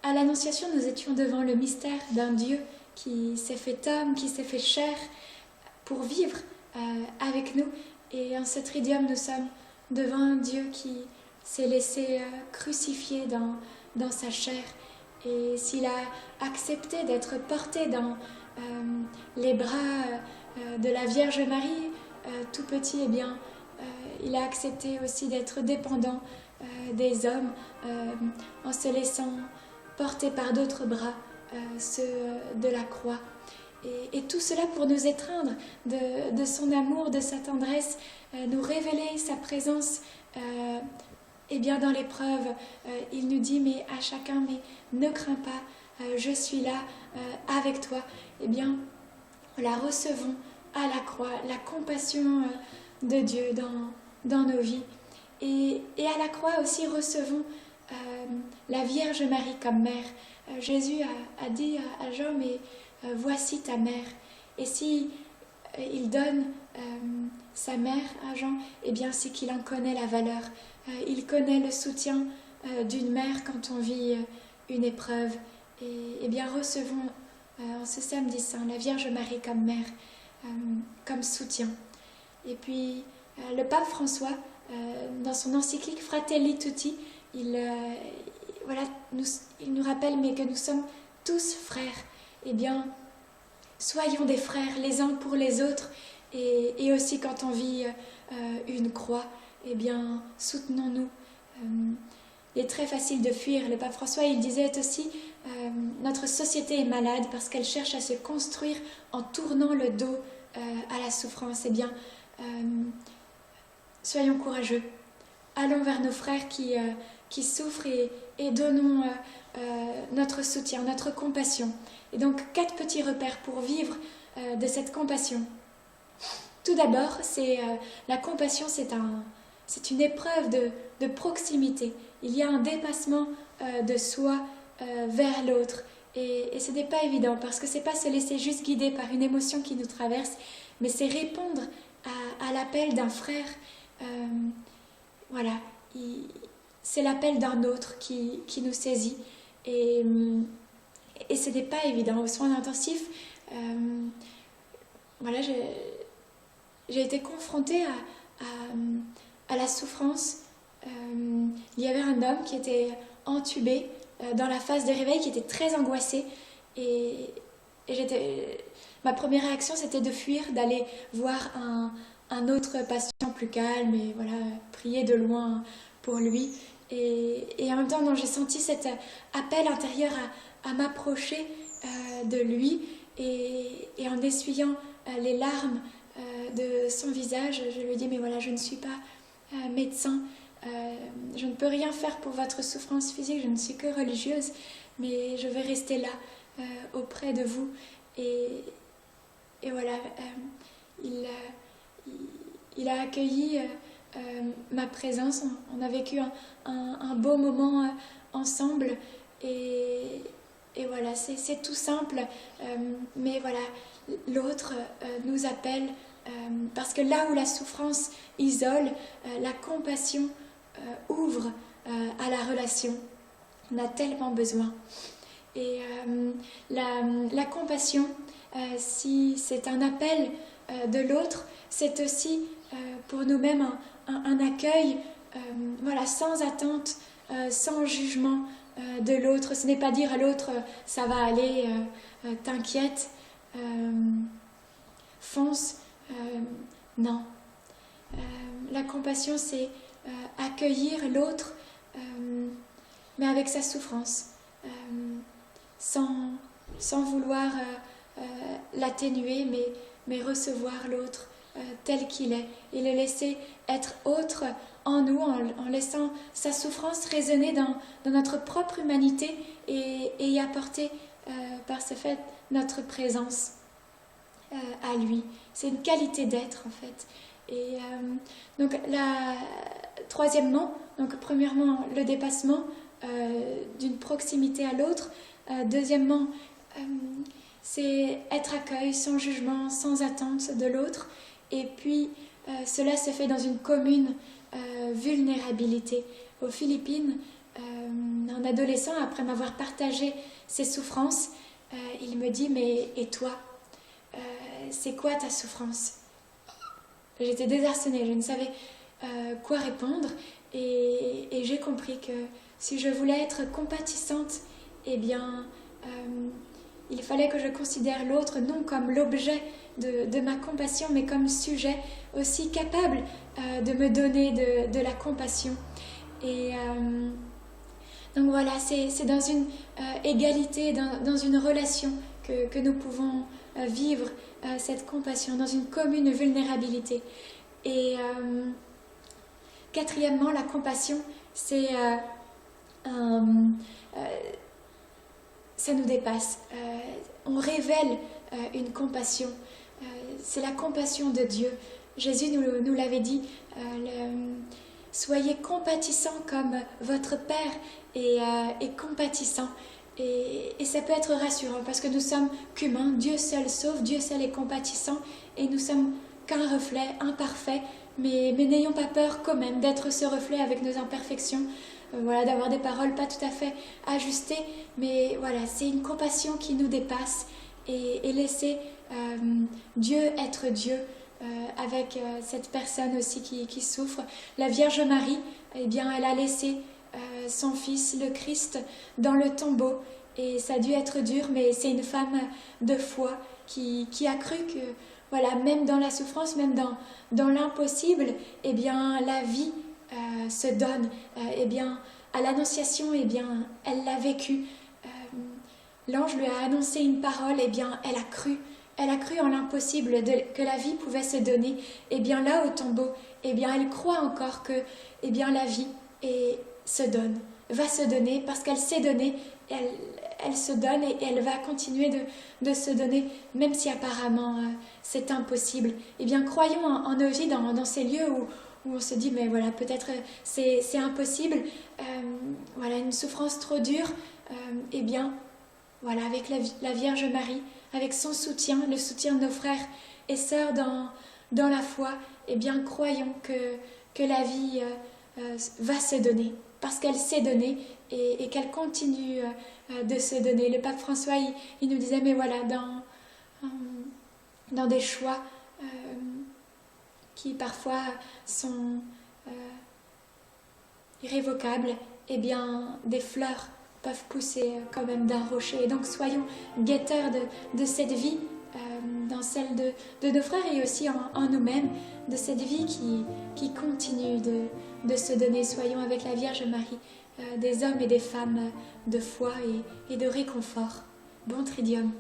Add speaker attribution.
Speaker 1: à l'Annonciation, nous étions devant le mystère d'un Dieu qui s'est fait homme, qui s'est fait chair pour vivre avec nous. Et en ce tridium, nous sommes devant un Dieu qui s'est laissé crucifier dans sa chair. Et s'il a accepté d'être porté dans les bras de la Vierge Marie, tout petit, eh bien, il a accepté aussi d'être dépendant des hommes en se laissant porter par d'autres bras, ceux de la croix. Et tout cela pour nous étreindre de son amour, de sa tendresse, nous révéler sa présence. Et bien dans l'épreuve, il nous dit mais à chacun, mais ne crains pas, je suis là avec toi. Eh bien, la recevons à la croix, la compassion de Dieu dans nos vies. Et à la croix aussi recevons la Vierge Marie comme mère. Jésus a dit à Jean, mais voici ta mère. Et si il donne sa mère à Jean, eh bien c'est qu'il en connaît la valeur. Il connaît le soutien d'une mère quand on vit une épreuve. Et bien recevons en ce samedi saint la Vierge Marie comme mère, comme soutien. Et puis le pape François, dans son encyclique Fratelli Tutti, il nous rappelle mais que nous sommes tous frères. Eh bien, soyons des frères les uns pour les autres. Et aussi quand on vit une croix, eh bien, soutenons-nous. Il est très facile de fuir. Le pape François, il disait aussi, notre société est malade parce qu'elle cherche à se construire en tournant le dos à la souffrance. Eh bien, soyons courageux. Allons vers nos frères qui souffrent et donnons notre soutien, notre compassion. Et donc, 4 petits repères pour vivre de cette compassion. Tout d'abord, la compassion, c'est une épreuve de proximité. Il y a un dépassement de soi vers l'autre. Et ce n'est pas évident parce que ce n'est pas se laisser juste guider par une émotion qui nous traverse, mais c'est répondre à l'appel d'un frère. Voilà, c'est l'appel d'un autre qui nous saisit. Et ce n'est pas évident. Aux soins intensifs, voilà, j'ai été confrontée à la souffrance. Il y avait un homme qui était entubé dans la phase de réveil, qui était très angoissé. Et ma première réaction, c'était de fuir, d'aller voir un autre patient plus calme et voilà, prier de loin pour lui. Et en même temps, j'ai senti cet appel intérieur à m'approcher de lui et en essuyant les larmes de son visage, je lui ai dit mais voilà, je ne suis pas médecin, je ne peux rien faire pour votre souffrance physique, je ne suis que religieuse, mais je vais rester là auprès de vous. Et voilà, il a accueilli ma présence, on a vécu un beau moment ensemble et voilà, c'est tout simple, mais voilà, l'autre nous appelle parce que là où la souffrance isole, la compassion ouvre à la relation. On a tellement besoin. Et la compassion, si c'est un appel de l'autre, c'est aussi pour nous-mêmes un accueil, voilà, sans attente, sans jugement de l'autre. Ce n'est pas dire à l'autre ça va aller, t'inquiète, fonce. Non. La compassion, c'est accueillir l'autre, mais avec sa souffrance, sans vouloir l'atténuer, mais recevoir l'autre tel qu'il est et le laisser être autre en nous, en laissant sa souffrance résonner dans notre propre humanité et y apporter par ce fait notre présence à lui. C'est une qualité d'être en fait. Et donc troisièmement, donc premièrement le dépassement d'une proximité à l'autre. Deuxièmement, c'est être accueil sans jugement, sans attente de l'autre. Et puis cela se fait dans une commune vulnérabilité. Aux Philippines, un adolescent, après m'avoir partagé ses souffrances, il me dit « Mais et toi, c'est quoi ta souffrance ?» J'étais désarçonnée, je ne savais quoi répondre et j'ai compris que si je voulais être compatissante, eh bien, il fallait que je considère l'autre non comme l'objet de ma compassion, mais comme sujet aussi capable de me donner de la compassion. Et donc voilà, c'est dans une égalité, dans une relation que nous pouvons vivre cette compassion, dans une commune vulnérabilité. Et quatrièmement, la compassion, ça nous dépasse. On révèle une compassion. C'est la compassion de Dieu. Jésus nous l'avait dit, soyez compatissants comme votre Père est compatissant. Et ça peut être rassurant parce que nous sommes qu'humains. Dieu seul sauve, Dieu seul est compatissant et nous sommes qu'un reflet imparfait. Mais n'ayons pas peur quand même d'être ce reflet avec nos imperfections. Voilà, d'avoir des paroles pas tout à fait ajustées, mais voilà, c'est une compassion qui nous dépasse et laisser Dieu être Dieu avec cette personne aussi qui souffre. La Vierge Marie, eh bien, elle a laissé son fils, le Christ, dans le tombeau et ça a dû être dur, mais c'est une femme de foi qui a cru que, voilà, même dans la souffrance, même dans l'impossible, eh bien, la vie se donne. Eh bien, à l'Annonciation, eh bien, elle l'a vécu. L'ange lui a annoncé une parole, eh bien, elle a cru. Elle a cru en l'impossible, que la vie pouvait se donner. Eh bien, là, au tombeau, eh bien, elle croit encore que, eh bien, la vie se donne, va se donner, parce qu'elle s'est donnée, elle se donne et elle va continuer de se donner, même si apparemment c'est impossible. Eh bien, croyons en nos vies dans ces lieux où on se dit, mais voilà, peut-être c'est impossible, voilà, une souffrance trop dure, eh bien, voilà, avec la Vierge Marie, avec son soutien, le soutien de nos frères et sœurs dans la foi, eh bien, croyons que la vie va se donner, parce qu'elle s'est donnée et qu'elle continue de se donner. Le pape François, il nous disait, mais voilà, dans des choix qui parfois sont irrévocables, eh bien, des fleurs peuvent pousser quand même d'un rocher. Et donc, soyons guetteurs de cette vie, dans celle de nos frères et aussi en nous-mêmes, de cette vie qui continue de se donner. Soyons avec la Vierge Marie, des hommes et des femmes de foi et de réconfort. Bon Triduum.